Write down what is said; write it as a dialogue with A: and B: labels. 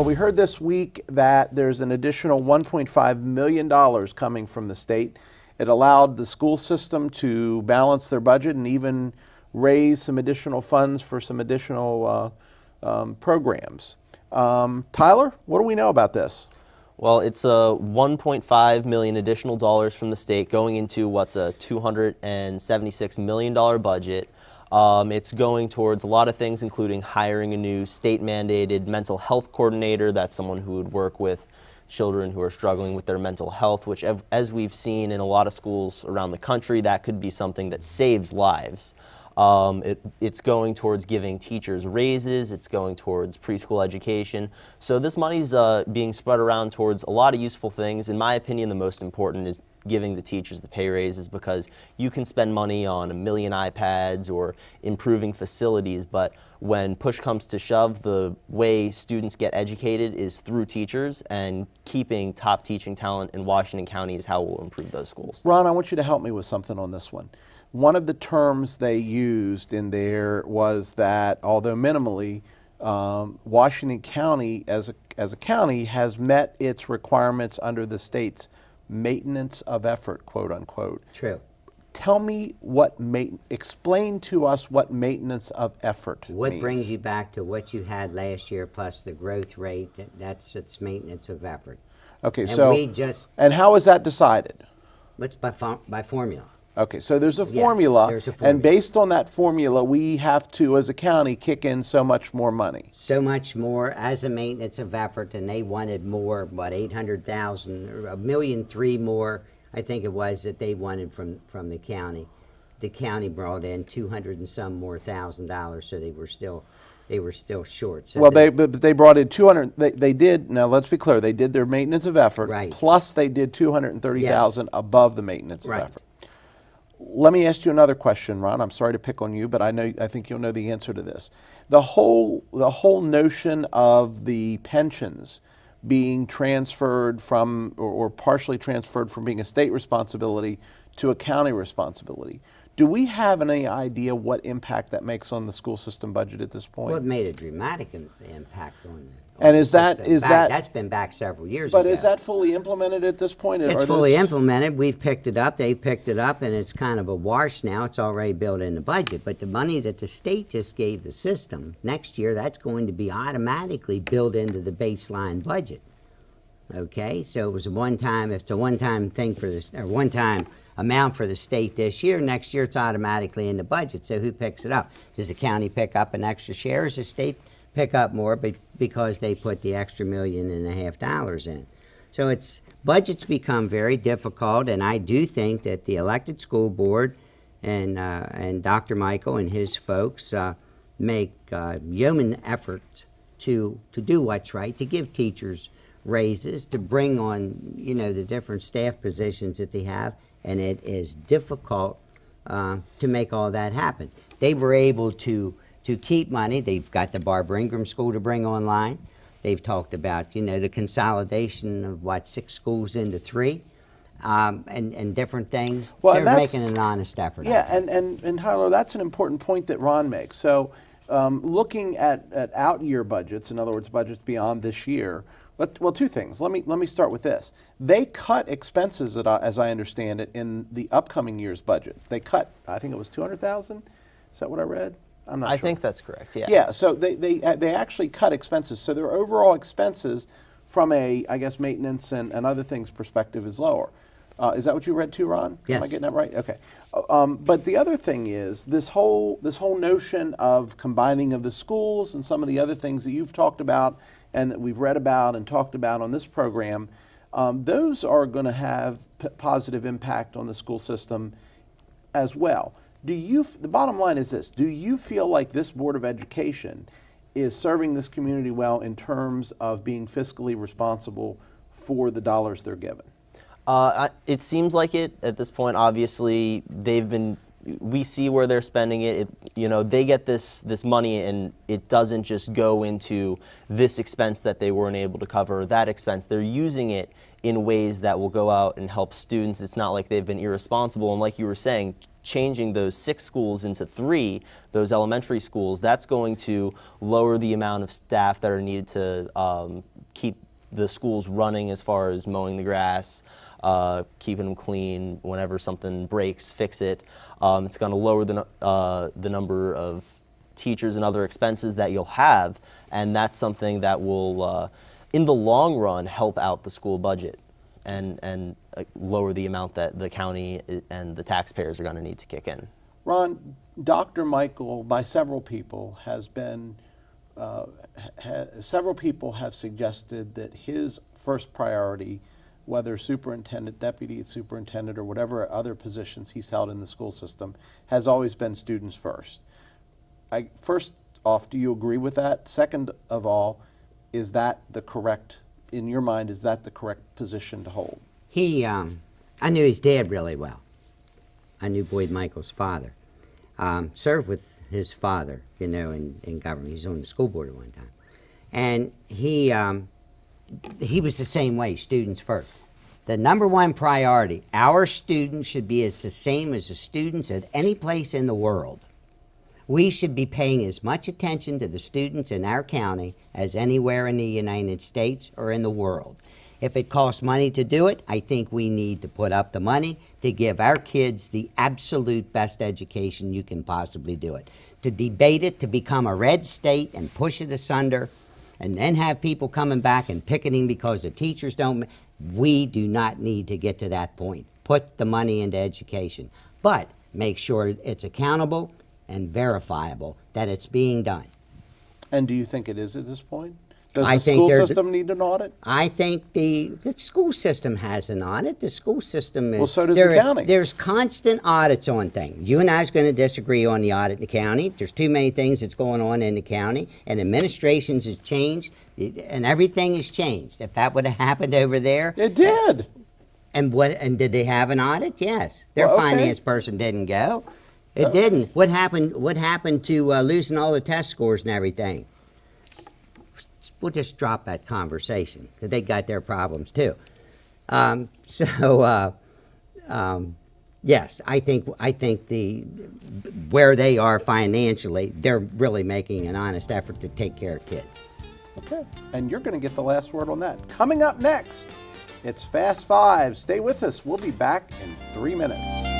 A: Well, we heard this week that there's an additional $1.5 million coming from the state. It allowed the school system to balance their budget and even raise some additional funds for some additional programs. Tyler, what do we know about this?
B: Well, it's a $1.5 million additional dollars from the state going into what's a $276 million budget. It's going towards a lot of things, including hiring a new state-mandated mental health coordinator. That's someone who would work with children who are struggling with their mental health, which, as we've seen in a lot of schools around the country, that could be something that saves lives. It's going towards giving teachers raises. It's going towards preschool education. So this money's being spread around towards a lot of useful things. In my opinion, the most important is giving the teachers the pay raises, because you can spend money on a million iPads or improving facilities, but when push comes to shove, the way students get educated is through teachers, and keeping top teaching talent in Washington County is how we'll improve those schools.
A: Ron, I want you to help me with something on this one. One of the terms they used in there was that, although minimally, Washington County as a county has met its requirements under the state's maintenance of effort, quote unquote.
C: True.
A: Tell me explain to us what maintenance of effort
C: What
A: means.
C: brings you back to what you had last year plus the growth rate? That's its maintenance of effort.
A: Okay,
C: And
A: so
C: we just,
A: and how is that decided?
C: it's by formula.
A: Okay, so there's a
C: Yes,
A: formula,
C: there's a formula.
A: and based on that formula, we have to, as a county, kick in so much more money.
C: So much more as a maintenance of effort, and they wanted more, what, 800,000 or $1.3 million more, I think it was, that they wanted from the county. The county brought in 200 and some more $1,000, so they were still short. So
A: Well, they brought in 200. They did. Now let's be clear. They did their maintenance of effort,
C: Right.
A: plus they did 230,000 above the maintenance
C: Right.
A: of effort. Let me ask you another question, Ron. I'm sorry to pick on you, but I think you'll know the answer to this. The whole notion of the pensions being transferred from, or partially transferred from being a state responsibility to a county responsibility. Do we have any idea what impact that makes on the school system budget at this point?
C: Well, it made a dramatic impact on
A: And
C: the
A: is that-
C: system.
A: is that-
C: That's been back several years
A: But
C: ago.
A: is that fully implemented at this point?
C: It's
A: Are
C: fully
A: those-
C: implemented. We've picked it up. They picked it up, and it's kind of a wash now. It's already built in the budget. But the money that the state just gave the system next year, that's going to be automatically built into the baseline budget. Okay, so it was a one-time. If it's a one-time thing for this, or one-time amount for the state this year, next year it's automatically in the budget. So who picks it up? Does the county pick up an extra share? Does the state pick up more because they put the extra $1.5 million in? So budgets become very difficult, and I do think that the elected school board and Dr. Michael and his folks make yeoman effort to do what's right, to give teachers raises, to bring on the different staff positions that they have, and it is difficult to make all that happen. They were able to keep money. They've got the Barbara Ingram School to bring online. They've talked about the consolidation of 6 schools into 3, and different things.
A: Well,
C: They're making an honest effort.
A: Yeah, and Tyler, that's an important point that Ron makes. So looking at out-year budgets, in other words, budgets beyond this year, well, 2 things. Let me start with this. They cut expenses, as I understand it, in the upcoming year's budget. They cut, I think it was 200,000. Is that what I read? I'm not sure.
B: I think that's correct, yeah.
A: Yeah, so they actually cut expenses. So their overall expenses from a, I guess, maintenance and other things perspective is lower. Is that what you read too, Ron?
C: Yes.
A: Am I getting that right? Okay. But the other thing is this whole notion of combining of the schools and some of the other things that you've talked about and that we've read about and talked about on this program, those are going to have positive impact on the school system as well. The bottom line is this: do you feel like this Board of Education is serving this community well in terms of being fiscally responsible for the dollars they're given?
B: It seems like it at this point. Obviously, we see where they're spending it. They get this money, and it doesn't just go into this expense that they weren't able to cover, or that expense. They're using it in ways that will go out and help students. It's not like they've been irresponsible. And like you were saying, changing those 6 schools into 3, those elementary schools, that's going to lower the amount of staff that are needed to keep the schools running as far as mowing the grass, keeping them clean. Whenever something breaks, fix it. It's going to lower the number of teachers and other expenses that you'll have, and that's something that will, in the long run, help out the school budget and lower the amount that the county and the taxpayers are going to need to kick in.
A: Ron, Dr. Michael, by several people, has been, several people have suggested that his first priority, whether superintendent, deputy superintendent, or whatever other positions he's held in the school system, has always been students first. First off, do you agree with that? Second of all, is that the correct, in your mind, is that the correct position to hold?
C: I knew his dad really well. I knew Boyd Michael's father. Served with his father, you know, in government. He was on the school board at one time. And he was the same way, students first. The number one priority, our students should be as the same as the students at any place in the world. We should be paying as much attention to the students in our county as anywhere in the United States or in the world. If it costs money to do it, I think we need to put up the money to give our kids the absolute best education you can possibly do it. To debate it, to become a red state and push it asunder, and then have people coming back and picketing because the teachers don't, we do not need to get to that point. Put the money into education, but make sure it's accountable and verifiable that it's being done.
A: And do you think it is at this point? Does
C: I
A: the
C: think
A: school
C: there's-
A: system need an audit?
C: I think the school system has an audit. The school system is...
A: Well, so does the county.
C: There's constant audits on things. You and I is going to disagree on the audit in the county. There's too many things that's going on in the county, and administrations has changed, and everything has changed. If that would have happened over there...
A: It did.
C: And did they have an audit? Yes. Their
A: Well, okay.
C: finance person didn't go. It didn't. What happened to losing all the test scores and everything? We'll just drop that conversation because they got their problems too. Yes, I think where they are financially, they're really making an honest effort to take care of kids.
A: Okay. And you're going to get the last word on that. Coming up next, it's Fast Five. Stay with us. We'll be back in 3 minutes.